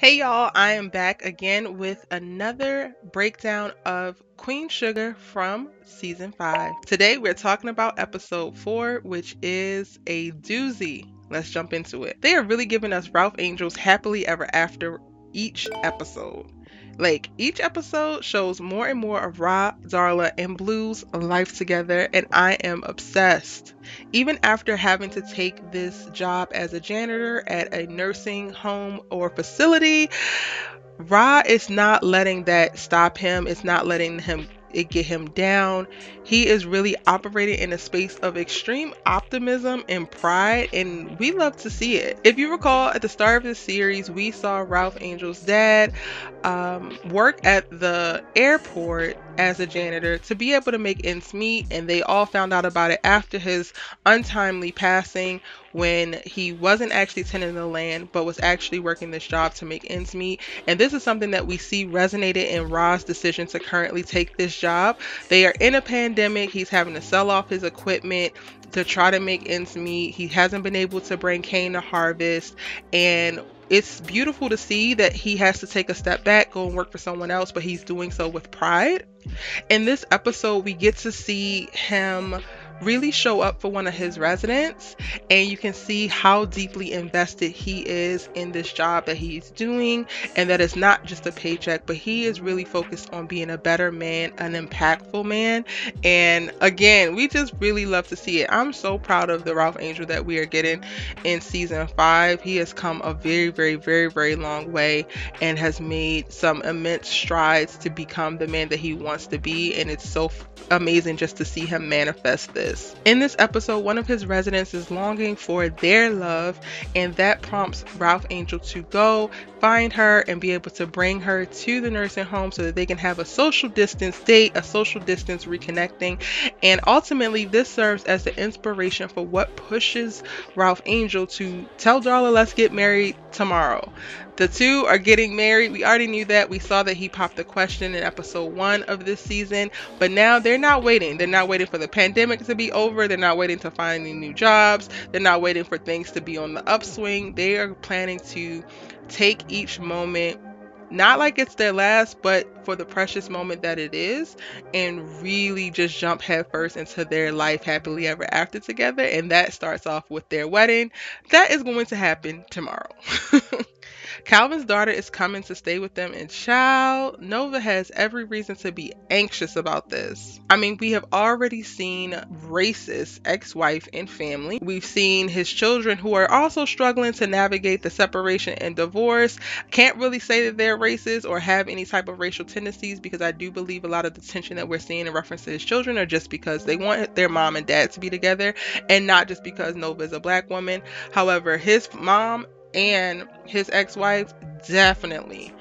Hey y'all, I am back again with another breakdown of Queen Sugar from season 5. Today we're talking about episode 4, which is a doozy. Let's jump into it. They are really giving us Ralph Angel's happily ever after each episode. Like, each episode shows more and more of Ra, Darla, and Blue's life together, and I am obsessed. Even after having to take this job as a janitor at a nursing home or facility, Ra is not letting that stop him. It's not letting him it get him down. He is really operating in a space of extreme optimism and pride, and we love to see it. If you recall, at the start of the series, we saw Ralph Angel's dad work at the airport as a janitor to be able to make ends meet, and they all found out about it after his untimely passing, when he wasn't actually tending the land but was actually working this job to make ends meet. And this is something that we see resonated in Ra's decision to currently take this job. They are in a pandemic. He's having to sell off his equipment to try to make ends meet. He hasn't been able to bring cane to harvest, and it's beautiful to see that he has to take a step back, go and work for someone else, but he's doing so with pride. In this episode, we get to see him really show up for one of his residents, and you can see how deeply invested he is in this job that he's doing, and that it's not just a paycheck, but he is really focused on being a better man, an impactful man. And again, we just really love to see it. I'm so proud of the Ralph Angel that we are getting in season 5. He has come a very long way and has made some immense strides to become the man that he wants to be, and it's so amazing just to see him manifest this. In this episode, one of his residents is longing for their love, and that prompts Ralph Angel to go find her and be able to bring her to the nursing home so that they can have a social distance date, a social distance reconnecting. And ultimately, this serves as the inspiration for what pushes Ralph Angel to tell Darla, let's get married tomorrow. The two are getting married. We already knew that. We saw that he popped the question in episode 1 of this season, but now they're not waiting. They're not waiting for the pandemic to be over. They're not waiting to find any new jobs. They're not waiting for things to be on the upswing. They are planning to take each moment, not like it's their last, but for the precious moment that it is, and really just jump headfirst into their life happily ever after together. And that starts off with their wedding. That is going to happen tomorrow. Calvin's daughter is coming to stay with them, and child, Nova has every reason to be anxious about this. I mean, we have already seen racist ex-wife and family. We've seen his children who are also struggling to navigate the separation and divorce. Can't really say that they're racist or have any type of racial tendencies, because I do believe a lot of the tension that we're seeing in reference to his children are just because they want their mom and dad to be together, and not just because Nova is a black woman. However, his mom and his ex-wife definitely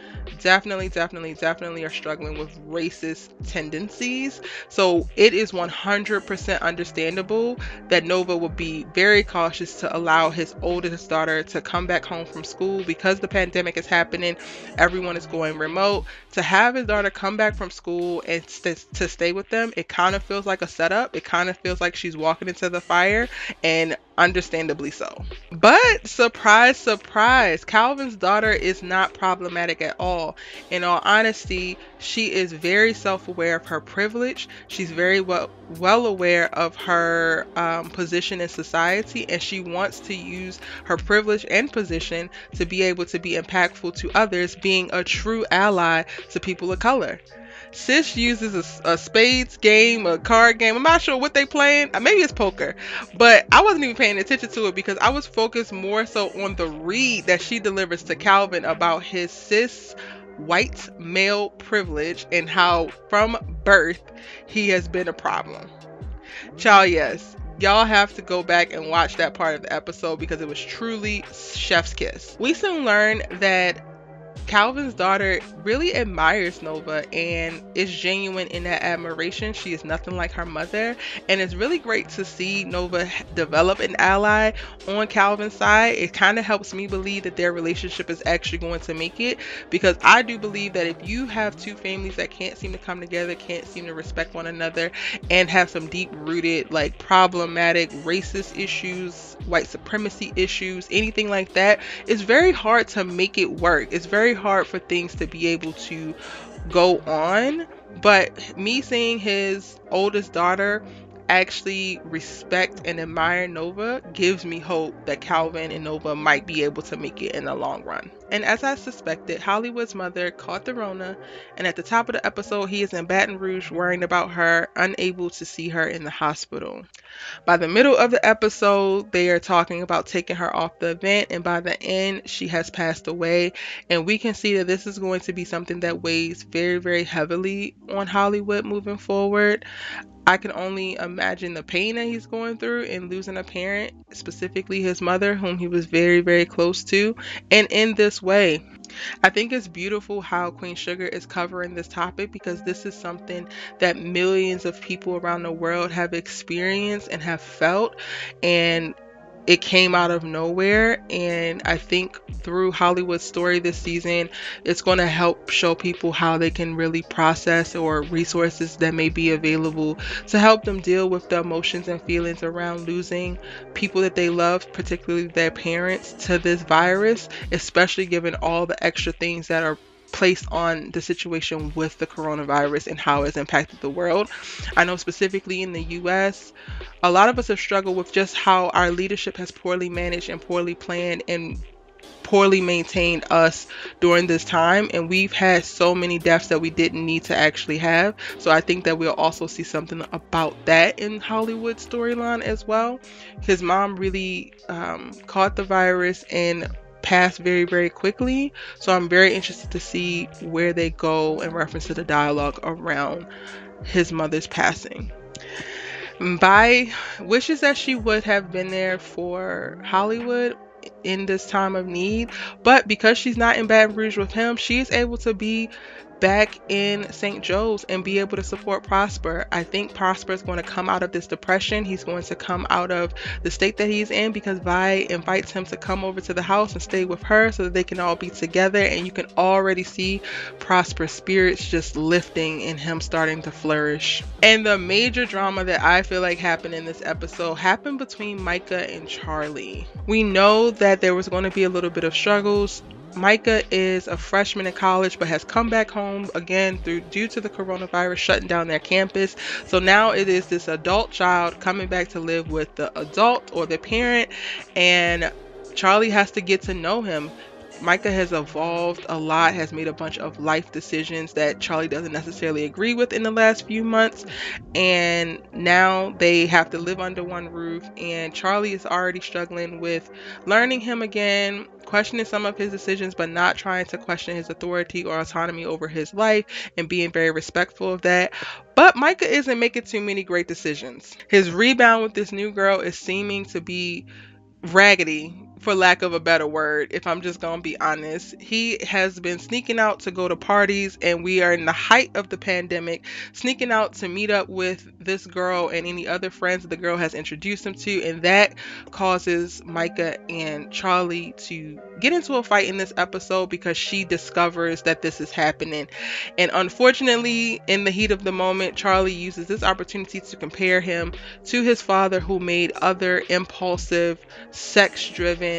are struggling with racist tendencies. So it is 100% understandable that Nova would be very cautious to allow his oldest daughter to come back home from school, because the pandemic is happening. Everyone is going remote. To have his daughter come back from school and to stay with them, it kind of feels like a setup. It kind of feels like she's walking into the fire, and understandably so. But surprise, surprise, Calvin's daughter is not problematic at all. In all honesty, she is very self-aware of her privilege. She's very well aware of her position in society, and she wants to use her privilege and position to be able to be impactful to others, being a true ally to people of color. Sis uses a spades game, a card game. I'm not sure what they playing. Maybe it's poker, but I wasn't even paying attention to it because I was focused more so on the read that she delivers to Calvin about his cis white male privilege and how from birth he has been a problem. Child, yes. Y'all have to go back and watch that part of the episode because it was truly chef's kiss. We soon learn that Calvin's daughter really admires Nova and is genuine in that admiration. She is nothing like her mother, and it's really great to see Nova develop an ally on Calvin's side. It kind of helps me believe that their relationship is actually going to make it, because I do believe that if you have two families that can't seem to come together, can't seem to respect one another, and have some deep rooted like problematic racist issues white supremacy issues, anything like that, it's very hard to make it work. It's very hard for things to be able to go on. But me seeing his oldest daughter actually respect and admire Nova gives me hope that Calvin and Nova might be able to make it in the long run. And as I suspected, Hollywood's mother caught the Rona, and at the top of the episode, he is in Baton Rouge worrying about her, unable to see her in the hospital. By the middle of the episode, they are talking about taking her off the event, and by the end, she has passed away. And we can see that this is going to be something that weighs very, very heavily on Hollywood moving forward. I can only imagine the pain that he's going through in losing a parent, specifically his mother, whom he was very, very close to, and in this way. I think it's beautiful how Queen Sugar is covering this topic because this is something that millions of people around the world have experienced and have felt, and it came out of nowhere. And I think through Hollywood's story this season, it's going to help show people how they can really process or resources that may be available to help them deal with the emotions and feelings around losing people that they love, particularly their parents, to this virus, especially given all the extra things that are placed on the situation with the coronavirus and how it's impacted the world. I know specifically in the US, a lot of us have struggled with just how our leadership has poorly managed and poorly planned and poorly maintained us during this time, and we've had so many deaths that we didn't need to actually have. So I think that we'll also see something about that in Hollywood storyline as well. His mom really caught the virus and passed very, very quickly, so I'm very interested to see where they go in reference to the dialogue around his mother's passing. By wishes that she would have been there for Hollywood in this time of need, but because she's not in Baton Rouge with him, she is able to be back in St. Joe's and be able to support Prosper. I think Prosper is going to come out of this depression. He's going to come out of the state that he's in because Vi invites him to come over to the house and stay with her so that they can all be together, and you can already see Prosper's spirits just lifting and him starting to flourish. And the major drama that I feel like happened in this episode happened between Micah and Charley. We know that there was going to be a little bit of struggles. Micah is a freshman in college but has come back home again due to the coronavirus shutting down their campus. So now it is this adult child coming back to live with the adult or the parent, and Charley has to get to know him. Micah has evolved a lot, has made a bunch of life decisions that Charley doesn't necessarily agree with in the last few months, and now they have to live under one roof, and Charley is already struggling with learning him again, questioning some of his decisions, but not trying to question his authority or autonomy over his life and being very respectful of that. But Micah isn't making too many great decisions. His rebound with this new girl is seeming to be raggedy, for lack of a better word, if I'm just gonna be honest. He has been sneaking out to go to parties, and we are in the height of the pandemic, sneaking out to meet up with this girl and any other friends that the girl has introduced him to, and that causes Micah and Charley to get into a fight in this episode because she discovers that this is happening. And unfortunately, in the heat of the moment, Charley uses this opportunity to compare him to his father, who made other impulsive, sex-driven,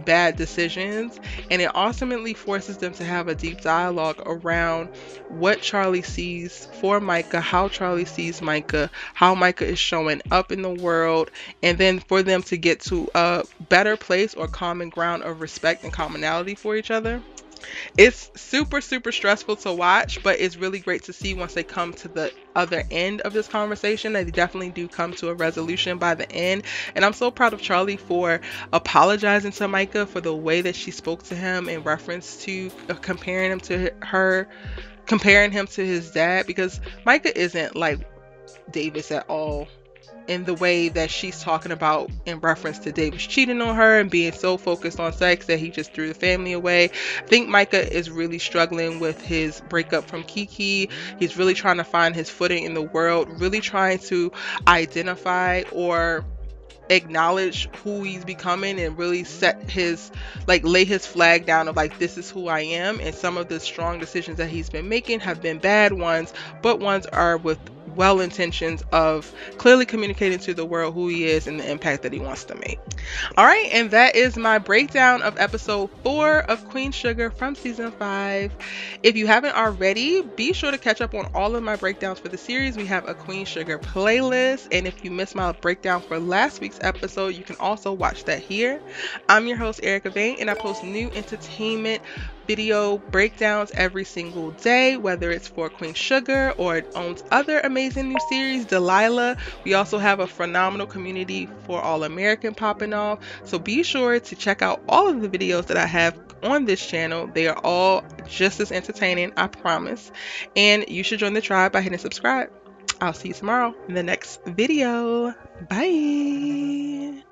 bad decisions, and it ultimately forces them to have a deep dialogue around what Charley sees for Micah, how Charley sees Micah, how Micah is showing up in the world, and then for them to get to a better place or common ground of respect and commonality for each other. It's super, super stressful to watch, but it's really great to see once they come to the other end of this conversation. They definitely do come to a resolution by the end. And I'm so proud of Charley for apologizing to Micah for the way that she spoke to him in reference to comparing him to his dad, because Micah isn't like Davis at all in the way that she's talking about in reference to Davis cheating on her and being so focused on sex that he just threw the family away. I think Micah is really struggling with his breakup from Kiki. He's really trying to find his footing in the world, really trying to identify or acknowledge who he's becoming and really lay his flag down of like, this is who I am. And some of the strong decisions that he's been making have been bad ones, but ones are with well intentions of clearly communicating to the world who he is and the impact that he wants to make. All right, and that is my breakdown of episode 4 of Queen Sugar from season 5. If you haven't already, be sure to catch up on all of my breakdowns for the series. We have a Queen Sugar playlist, and if you missed my breakdown for last week's episode, you can also watch that here. I'm your host, Erica Vane, and I post new entertainment video breakdowns every single day, whether it's for Queen Sugar or it owns other amazing new series, Delilah. We also have a phenomenal community for All American popping off. So be sure to check out all of the videos that I have on this channel. They are all just as entertaining, I promise. And you should join the tribe by hitting subscribe. I'll see you tomorrow in the next video. Bye.